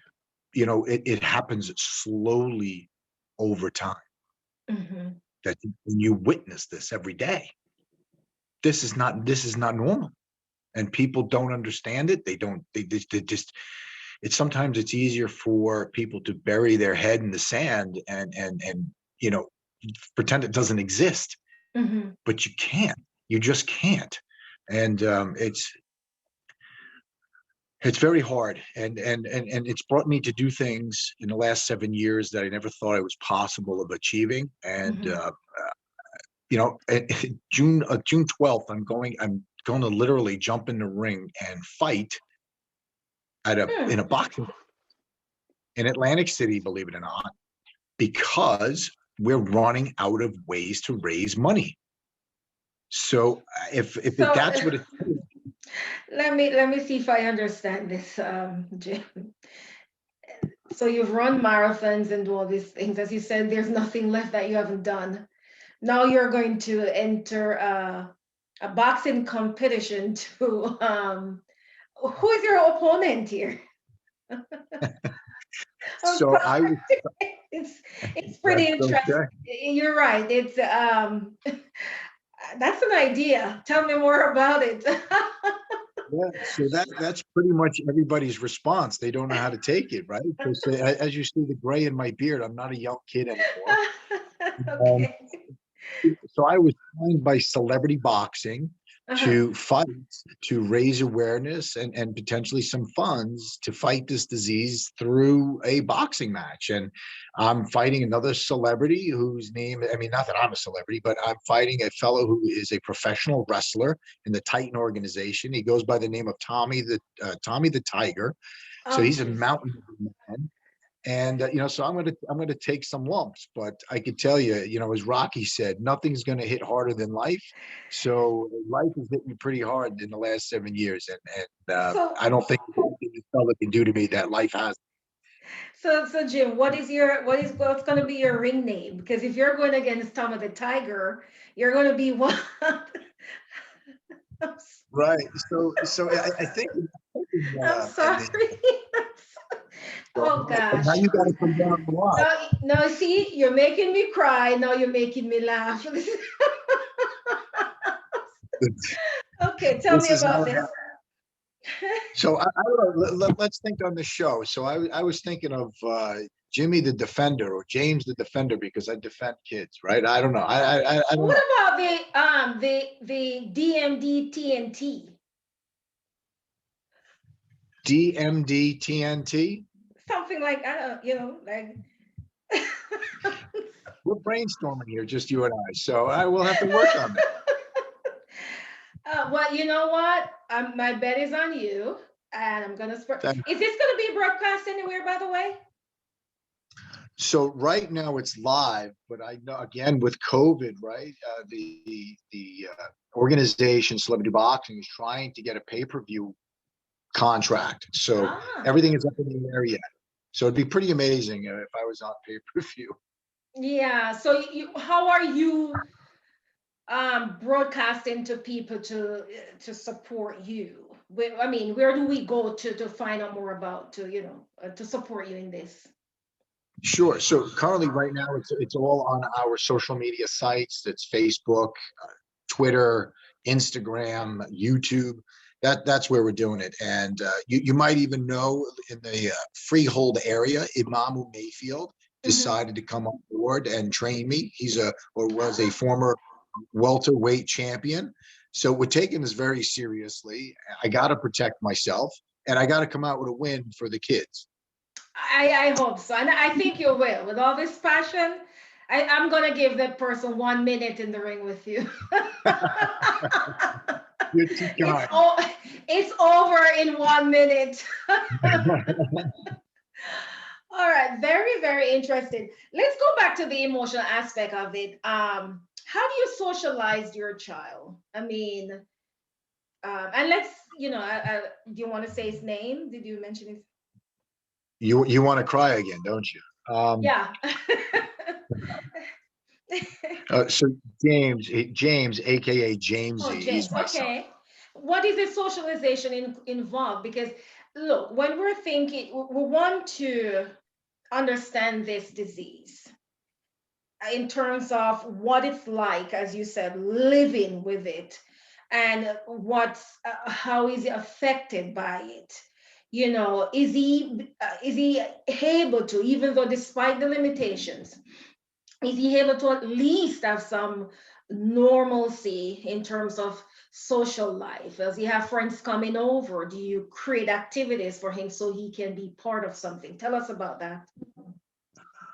Speaker 2: it happens slowly over time,
Speaker 1: Mhm.
Speaker 2: that when you witness this every day, this is not normal. And people don't understand it. They just, it's sometimes it's easier for people to bury their head in the sand and you know pretend it doesn't exist,
Speaker 1: Mhm.
Speaker 2: but you just can't. And it's very hard, and it's brought me to do things in the last 7 years that I never thought I was possible of achieving. And
Speaker 1: Mhm.
Speaker 2: June 12th, I'm going to literally jump in the ring and fight
Speaker 1: Hmm.
Speaker 2: in a boxing in Atlantic City, believe it or not, because we're running out of ways to raise money. So if
Speaker 1: So
Speaker 2: that's what it,
Speaker 1: let me see if I understand this, Jim. So you've run marathons and do all these things. As you said, there's nothing left that you haven't done. Now you're going to enter a boxing competition to who is your opponent here? I'm
Speaker 2: so I was,
Speaker 1: sorry. It's pretty
Speaker 2: that's
Speaker 1: interesting.
Speaker 2: okay.
Speaker 1: You're right. It's that's an idea. Tell me more about it.
Speaker 2: Yeah, so that's pretty much everybody's response. They don't know how to take it, right? Because as you see the gray in my beard, I'm not a young kid anymore. Um,
Speaker 1: Okay.
Speaker 2: so I was trained by celebrity boxing
Speaker 1: Uh-huh.
Speaker 2: to fight, to raise awareness and potentially some funds to fight this disease through a boxing match. And I'm fighting another celebrity whose name, I mean, not that I'm a celebrity, but I'm fighting a fellow who is a professional wrestler in the Titan organization. He goes by the name of Tommy the Tiger. So
Speaker 1: Oh,
Speaker 2: he's a
Speaker 1: jeez.
Speaker 2: mountain man. And so I'm gonna take some lumps, but I could tell you, as Rocky said, nothing's gonna hit harder than life. So life has hit me pretty hard in the last 7 years, and
Speaker 1: So,
Speaker 2: I don't think this fella can do to me that life has.
Speaker 1: so Jim, what's going to be your ring name? Because if you're going against Tom of the Tiger, you're going to be one. I'm, s-
Speaker 2: Right. So I think
Speaker 1: I'm
Speaker 2: in
Speaker 1: sorry.
Speaker 2: the so
Speaker 1: Oh
Speaker 2: now
Speaker 1: gosh.
Speaker 2: you got to come down a lot.
Speaker 1: No, see, you're making me cry. Now you're making me laugh. Okay, tell me
Speaker 2: This is
Speaker 1: about
Speaker 2: how.
Speaker 1: this.
Speaker 2: So I don't know, let's think on the show. So I was thinking of Jimmy the Defender or James the Defender because I defend kids, right? I don't know. I don't
Speaker 1: What
Speaker 2: know.
Speaker 1: about the DMD TNT?
Speaker 2: DMD TNT.
Speaker 1: Something like I don't, like.
Speaker 2: We're brainstorming here, just you and I. So I will have to work on that.
Speaker 1: Well, you know what? My bet is on you, and I'm gonna spread.
Speaker 2: That-
Speaker 1: Is this gonna be broadcast anywhere, by the way?
Speaker 2: So right now it's live, but I know again with COVID, right? The organization Celebrity Boxing is trying to get a pay-per-view contract. So
Speaker 1: Ah,
Speaker 2: everything is up in the air yet. So it'd be pretty amazing if I was on pay-per-view.
Speaker 1: yeah. So how are you broadcasting to people to support you? I mean, where do we go to find out more about to support you in this?
Speaker 2: Sure. So currently, right now, it's all on our social media sites. It's Facebook, Twitter, Instagram, YouTube. That's where we're doing it. And you might even know in the Freehold area, Imamu Mayfield
Speaker 1: Hmm.
Speaker 2: decided to come on board and train me. He's a or was a
Speaker 1: Ah,
Speaker 2: former welterweight champion. So we're taking this very seriously. I got to protect myself, and I got to come out with a win for the kids.
Speaker 1: I hope so, and I think you will. With all this passion, I'm gonna give that person 1 minute in the ring with you.
Speaker 2: You're too
Speaker 1: it's
Speaker 2: kind.
Speaker 1: all it's over in 1 minute. All right, very, very interesting. Let's go back to the emotional aspect of it. How do you socialize your child? I mean, and let's, do you want to say his name? Did you mention his?
Speaker 2: You want to cry again, don't you?
Speaker 1: Yeah.
Speaker 2: So James, aka
Speaker 1: Oh,
Speaker 2: Jamesy, is
Speaker 1: James.
Speaker 2: my son.
Speaker 1: Okay. What is the socialization involved? Because look, when we're thinking, we want to understand this disease in terms of what it's like, as you said, living with it, and how is he affected by it. Is he able to, even though despite the limitations, is he able to at least have some normalcy in terms of social life? Does he have friends coming over? Do you create activities for him so he can be part of something? Tell us about that.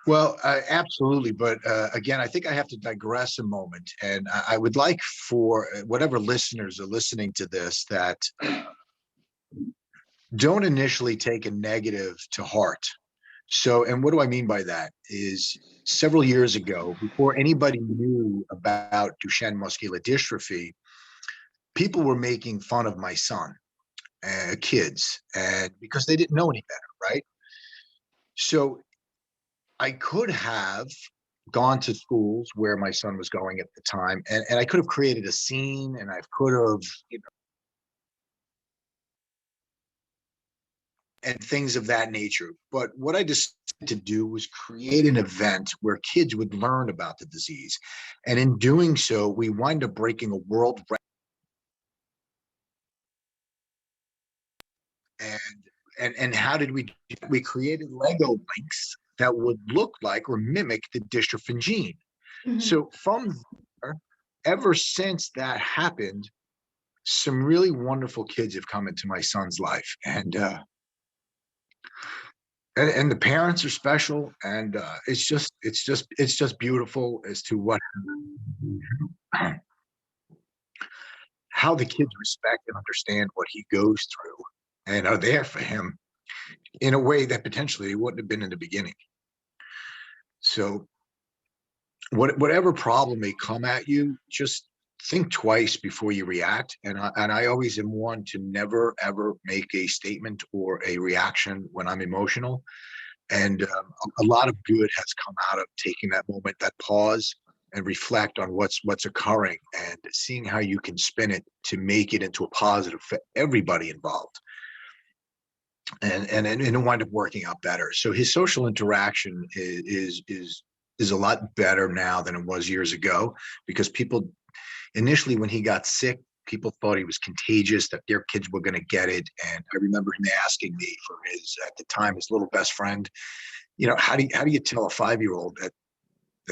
Speaker 2: Well, absolutely. But again, I think I have to digress a moment. And I would like for whatever listeners are listening to this that don't initially take a negative to heart. So, and what do I mean by that is several years ago, before anybody knew about Duchenne muscular dystrophy, people were making fun of my son, kids, and because they didn't know any better, right? So I could have gone to schools where my son was going at the time, and I could have created a scene, and I could have, and things of that nature. But what I decided to do was create an event where kids would learn about the disease. And in doing so, we wind up breaking a world record and how did we do it? We created Lego links that would look like or mimic the dystrophin gene.
Speaker 1: Mhm.
Speaker 2: So from there, ever since that happened, some really wonderful kids have come into my son's life, and the parents are special, and it's just beautiful as to what how the kids respect and understand what he goes through and are there for him in a way that potentially it wouldn't have been in the beginning. So whatever problem may come at you, just think twice before you react. And I always am one to never ever make a statement or a reaction when I'm emotional. And a lot of good has come out of taking that moment, that pause, and reflect on what's occurring and seeing how you can spin it to make it into a positive for everybody involved. And it wind up working out better. So his social interaction is a lot better now than it was years ago, because people initially, when he got sick, people thought he was contagious, that their kids were going to get it. And I remember him asking me for at the time, his little best friend, how do you tell a 5-year-old that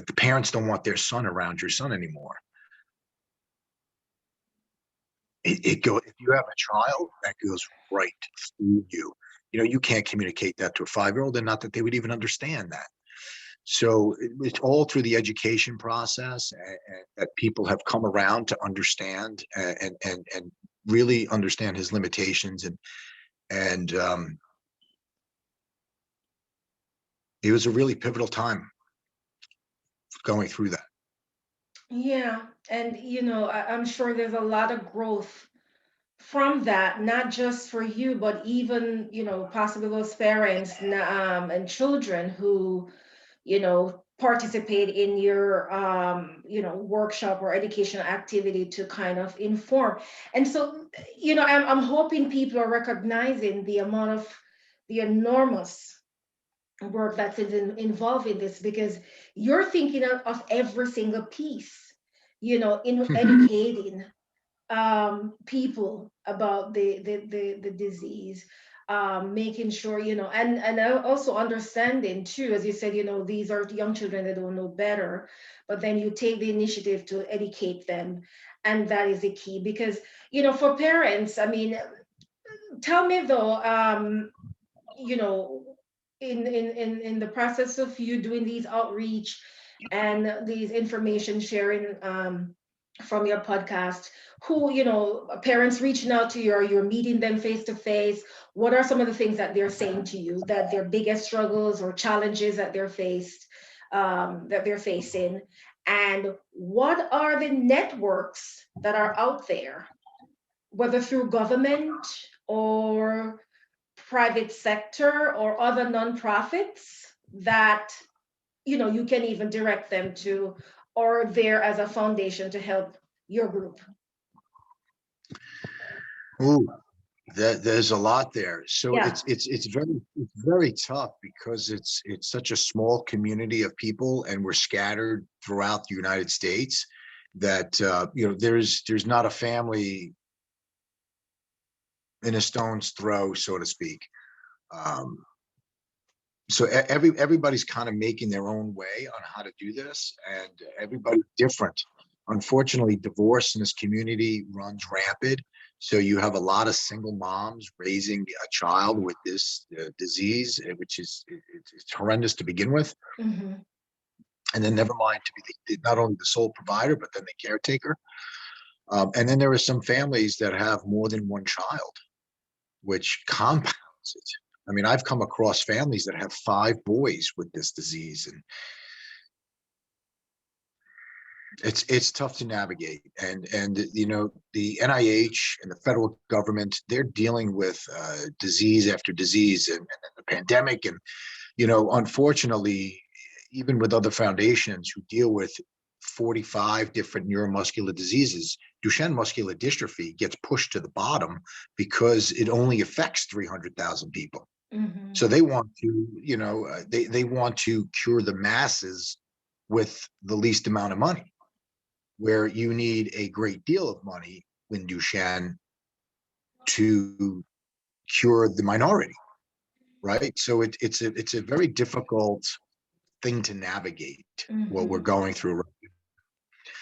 Speaker 2: the parents don't want their son around your son anymore? If you have a child, that goes right through you. You can't communicate that to a 5-year-old, and not that they would even understand that. So it's all through the education process that people have come around to understand and really understand his limitations, and it was a really pivotal time going through that.
Speaker 1: Yeah, and I'm sure there's a lot of growth from that, not just for you, but even, possibly those parents and children who, participate in your, workshop or educational activity to kind of inform. And so, I'm hoping people are recognizing the enormous work that's involved in this, because you're thinking of every single piece, in educating people about the disease, making sure, and also understanding too, as you said, these are young children that don't know better, but then you take the initiative to educate them. And that is the key, because, for parents, I mean, tell me though, you know, in the process of you doing these outreach and these information sharing, from your podcast, who, parents reaching out to you, or you're meeting them face to face, what are some of the things that they're saying to you, that their biggest struggles or challenges that they're facing, and what are the networks that are out there, whether through government or private sector or other nonprofits, that you can even direct them to, or there as a foundation to help your group?
Speaker 2: Ooh, there's a lot there. So
Speaker 1: Yeah.
Speaker 2: it's very tough, because it's such a small community of people, and we're scattered throughout the United States, that there's not a family in a stone's throw, so to speak. Um, so everybody's kind of making their own way on how to do this, and everybody's different. Unfortunately, divorce in this community runs rampant. So you have a lot of single moms raising a child with this disease, which is it's horrendous to begin with.
Speaker 1: Hmm.
Speaker 2: And then never mind to be not only the sole provider, but then the caretaker. And then there are some families that have more than one child, which compounds it. I mean, I've come across families that have 5 boys with this disease, and it's tough to navigate. And the NIH and the federal government, they're dealing with disease after disease, and the pandemic, and unfortunately, even with other foundations who deal with 45 different neuromuscular diseases, Duchenne muscular dystrophy gets pushed to the bottom because it only affects 300,000 people.
Speaker 1: Hmm.
Speaker 2: So they want to, they want to cure the masses with the least amount of money, where you need a great deal of money in Duchenne to cure the minority. right? So it's a very difficult thing to navigate what we're going through.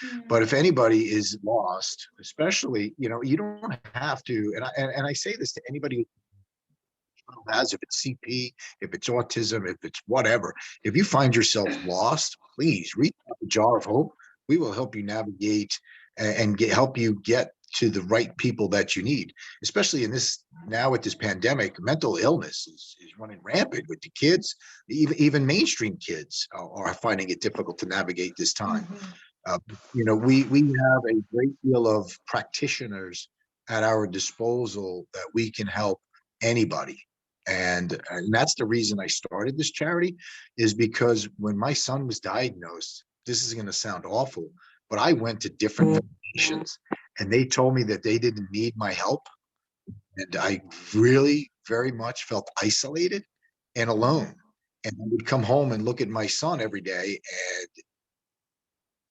Speaker 1: Yeah.
Speaker 2: But if anybody is lost, especially, you don't have to, and I say this to anybody who has, if it's CP, if it's autism, if it's whatever, if you find yourself lost, please reach out to Jar of Hope. We will help you navigate and help you get to the right people that you need, especially in this now with this pandemic. Mental illness is running rampant with the kids. Even mainstream kids are finding it difficult to navigate this time. Uh, we have a great deal of practitioners at our disposal that we can help anybody. And that's the reason I started this charity, is because when my son was diagnosed, this is going to sound awful, but I went to different foundations and they told me that they didn't need my help. And I really very much felt isolated and alone. And I would come home and look at my son every day and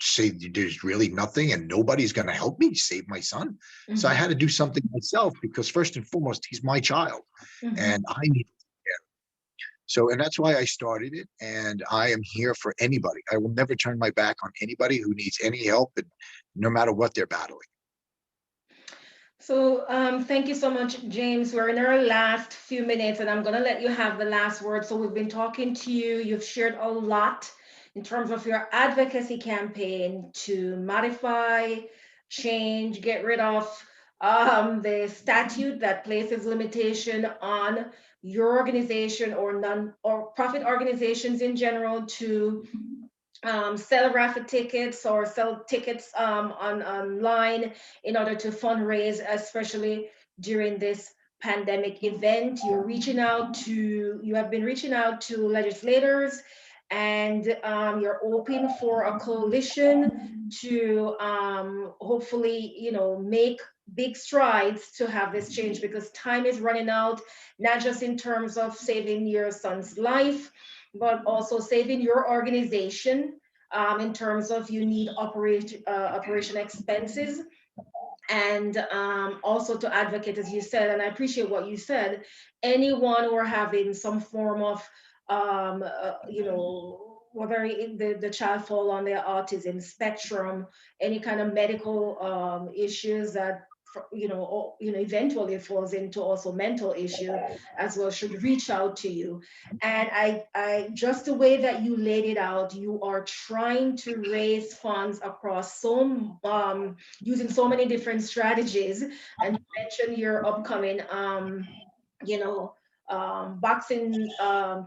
Speaker 2: say there's really nothing and nobody's going to help me save my son. So I had to do something myself, because first and foremost, he's my child and I need to take care of him. So, and that's why I started it, and I am here for anybody. I will never turn my back on anybody who needs any help, and no matter what they're battling.
Speaker 1: So thank you so much, James. We're in our last few minutes and I'm going to let you have the last word. So we've been talking to you. You've shared a lot in terms of your advocacy campaign to modify, change, get rid of the statute that places limitation on your organization or non-profit organizations in general to sell raffle tickets or sell tickets online in order to fundraise, especially during this pandemic event. You have been reaching out to legislators, and you're open for a coalition to hopefully, make big strides to have this change, because time is running out, not just in terms of saving your son's life, but also saving your organization in terms of you need operation expenses, and also to advocate, as you said, and I appreciate what you said, anyone who are having some form of, whether the child fall on their autism spectrum, any kind of medical issues that eventually falls into also mental issue as well, should reach out to you. And I just the way that you laid it out, you are trying to raise funds across using so many different strategies. And you mentioned your upcoming you know boxing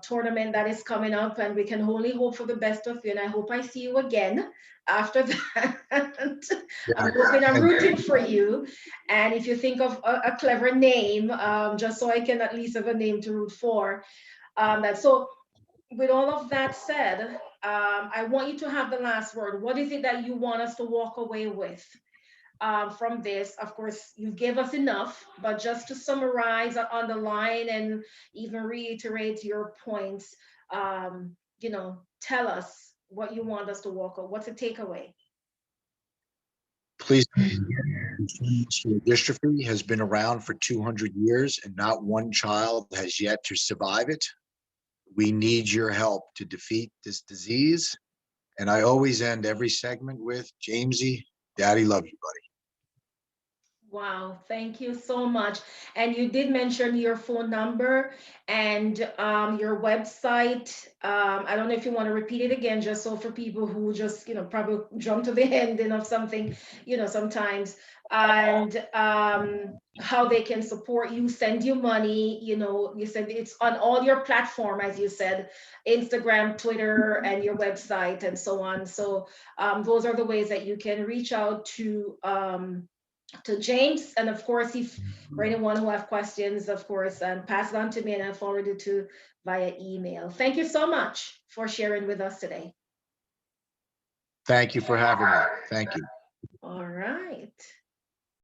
Speaker 1: tournament that is coming up, and we can only hope for the best of you, and I hope I see you again after that. I'm hoping, I'm rooting for you. And if you think of a clever name, just so I can at least have a name to root for, that so with all of that said, I want you to have the last word. What is it that you want us to walk away with from this? Of course, you gave us enough, but just to summarize, underline, and even reiterate your points, tell us what you want us to walk away. What's a takeaway?
Speaker 2: Please, muscular dystrophy has been around for 200 years and not one child has yet to survive it. We need your help to defeat this disease. And I always end every segment with, Jamesy, Daddy loves you, buddy.
Speaker 1: Wow, thank you so much. And you did mention your phone number and your website. I don't know if you want to repeat it again, just so for people who just, probably jump to the ending of something, sometimes, and how they can support you, send you money. You said it's on all your platform, as you said, Instagram, Twitter, and your website, and so on. So those are the ways that you can reach out to James. And of course, if for anyone who have questions, of course, and pass it on to me and I'll forward it to via email. Thank you so much for sharing with us today.
Speaker 2: Thank you for having me. Thank you.
Speaker 1: All right.